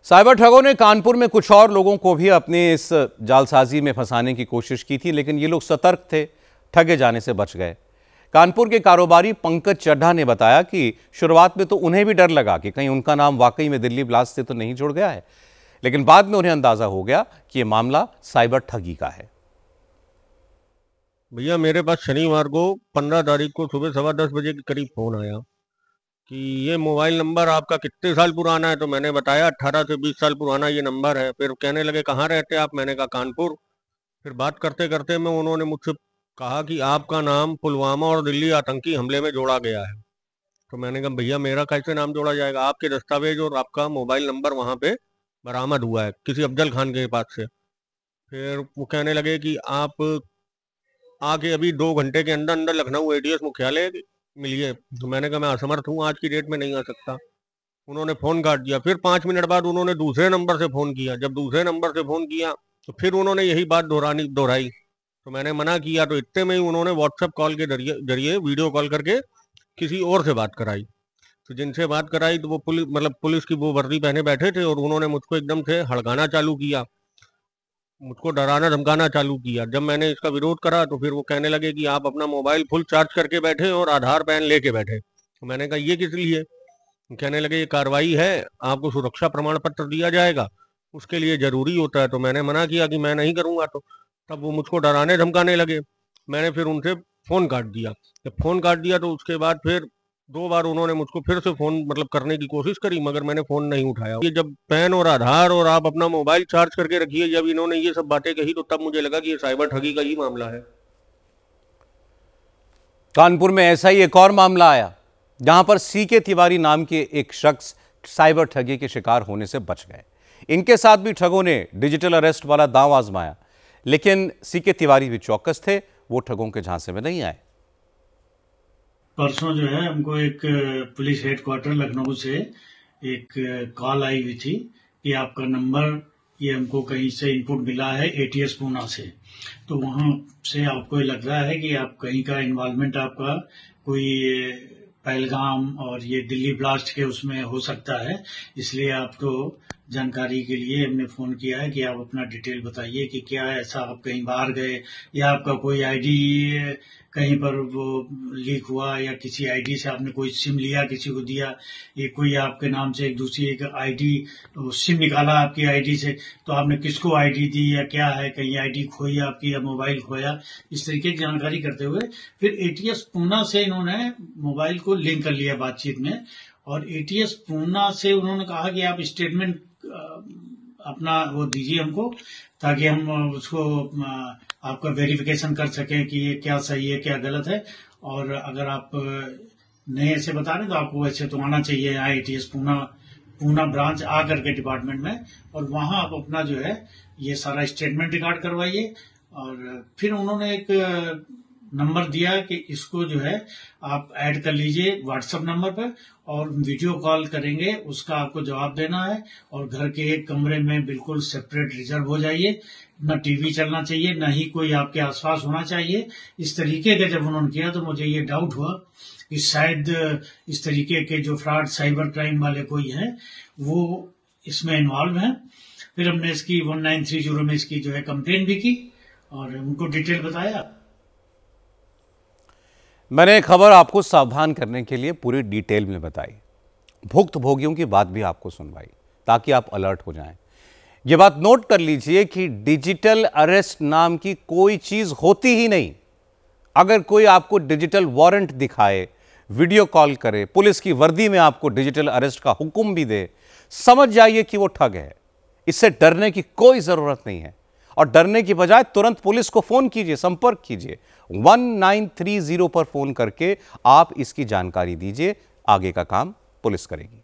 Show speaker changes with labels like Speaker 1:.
Speaker 1: Cyber ठगों ने कानपुर में कुछ और लोगों को भी अपनी इस जालसाजी में फंसाने की कोशिश की थी, लेकिन ये लोग सतर्क थे, ठगे जाने से बच गए। कानपुर के कारोबारी पंकज चड्ढा ने बताया कि शुरुआत में तो उन्हें भी डर लगा कि कहीं उनका नाम वाकई में दिल्ली ब्लास्ट से तो नहीं जुड़ गया है, लेकिन बाद में उन्हें अंदाजा हो गया कि यह मामला साइबर ठगी का है।
Speaker 2: भैया मेरे पास शनिवार को 15 तारीख को सुबह 10:15 बजे के करीब फोन आया कि ये मोबाइल नंबर आपका कितने साल पुराना है। तो मैंने बताया 18 से 20 साल पुराना ये नंबर है। फिर कहने लगे कहाँ रहते आप? मैंने कहा कानपुर। फिर बात करते करते में उन्होंने मुझसे कहा कि आपका नाम पुलवामा और दिल्ली आतंकी हमले में जोड़ा गया है। तो मैंने कहा भैया मेरा कैसे नाम जोड़ा जाएगा? आपके दस्तावेज और आपका मोबाइल नंबर वहाँ पे बरामद हुआ है किसी अफजल खान के पास से। फिर वो कहने लगे कि आप आके अभी 2 घंटे के अंदर अंदर लखनऊ एटीएस मुख्यालय मिलिए। तो मैंने कहा मैं असमर्थ हूँ, आज की डेट में नहीं आ सकता। उन्होंने फ़ोन काट दिया। फिर 5 मिनट बाद उन्होंने दूसरे नंबर से फ़ोन किया। जब दूसरे नंबर से फ़ोन किया तो फिर उन्होंने यही बात दोहराई। तो मैंने मना किया। तो इतने में ही उन्होंने व्हाट्सएप कॉल के जरिए वीडियो कॉल करके किसी और से बात कराई। तो जिनसे बात कराई तो वो पुलिस की वो वर्दी पहने बैठे थे और उन्होंने मुझको एकदम से हड़काना चालू किया, मुझको डराना धमकाना चालू किया। जब मैंने इसका विरोध करा तो फिर वो कहने लगे कि आप अपना मोबाइल फुल चार्ज करके बैठे और आधार पैन लेके बैठे। तो मैंने कहा ये किस लिए? कहने लगे ये कार्रवाई है, आपको सुरक्षा प्रमाण पत्र दिया जाएगा, उसके लिए जरूरी होता है। तो मैंने मना किया कि मैं नहीं करूंगा। तो तब वो मुझको डराने धमकाने लगे। मैंने फिर उनसे फ़ोन काट दिया। जब फ़ोन काट दिया तो उसके बाद फिर 2 बार उन्होंने मुझको फिर से फ़ोन करने की कोशिश करी, मगर मैंने फ़ोन नहीं उठाया। ये जब पैन और आधार और आप अपना मोबाइल चार्ज करके रखिए, जब इन्होंने ये सब बातें कही तो तब मुझे लगा कि ये साइबर ठगी का ही मामला है।
Speaker 1: कानपुर में ऐसा ही एक और मामला आया जहां पर सीके तिवारी नाम के एक शख्स साइबर ठगी के शिकार होने से बच गए। इनके साथ भी ठगों ने डिजिटल अरेस्ट वाला दांव आजमाया, लेकिन सीके तिवारी भी चौकस थे, वो ठगों के झांसे में नहीं आए।
Speaker 3: परसों जो है हमको एक पुलिस हेडक्वार्टर लखनऊ से एक कॉल आई हुई थी कि आपका नंबर ये हमको कहीं से इनपुट मिला है एटीएस पूना से। तो वहां से आपको लग रहा है कि आप कहीं का इन्वॉल्वमेंट आपका कोई पहलगाम और ये दिल्ली ब्लास्ट के उसमें हो सकता है, इसलिए आपको जानकारी के लिए हमने फोन किया है कि आप अपना डिटेल बताइए कि क्या ऐसा आप कहीं बाहर गए या आपका कोई आईडी कहीं पर वो लीक हुआ या किसी आईडी से आपने कोई सिम लिया किसी को दिया, ये कोई आपके नाम से एक दूसरी एक आईडी सिम निकाला आपकी आईडी से, तो आपने किसको आईडी दी या क्या है, कहीं आईडी खोई आपकी या मोबाइल खोया, इस तरीके की जानकारी करते हुए फिर एटीएस पूना से इन्होंने मोबाइल को लिंक कर लिया बातचीत में। और एटीएस पूना से उन्होंने कहा कि आप स्टेटमेंट अपना वो दीजिए हमको, ताकि हम उसको आपका वेरिफिकेशन कर सकें कि ये क्या सही है क्या गलत है। और अगर आप नहीं ऐसे बता रहे तो आपको वैसे तो आना चाहिए यहाँ एटीएस पूना ब्रांच आ करके डिपार्टमेंट में, और वहां आप अपना जो है ये सारा स्टेटमेंट रिकॉर्ड करवाइए। और फिर उन्होंने एक नंबर दिया कि इसको जो है आप ऐड कर लीजिए व्हाट्सएप नंबर पर और वीडियो कॉल करेंगे, उसका आपको जवाब देना है। और घर के एक कमरे में बिल्कुल सेपरेट रिजर्व हो जाइए, न टीवी चलना चाहिए, न ही कोई आपके आसपास होना चाहिए। इस तरीके का जब उन्होंने किया तो मुझे ये डाउट हुआ कि शायद इस तरीके के जो फ्रॉड साइबर क्राइम वाले कोई हैं वो इसमें इन्वॉल्व हैं। फिर हमने इसकी 1930 में इसकी जो है कंप्लेन भी की और उनको डिटेल बताया।
Speaker 1: मैंने खबर आपको सावधान करने के लिए पूरी डिटेल में बताई, भुक्तभोगियों की बात भी आपको सुनवाई, ताकि आप अलर्ट हो जाएं। यह बात नोट कर लीजिए कि डिजिटल अरेस्ट नाम की कोई चीज होती ही नहीं। अगर कोई आपको डिजिटल वारंट दिखाए, वीडियो कॉल करे, पुलिस की वर्दी में आपको डिजिटल अरेस्ट का हुक्म भी दे, समझ जाइए कि वो ठग है। इससे डरने की कोई जरूरत नहीं है, और डरने की बजाय तुरंत पुलिस को फोन कीजिए, संपर्क कीजिए। 1930 पर फोन करके आप इसकी जानकारी दीजिए, आगे का काम पुलिस करेगी।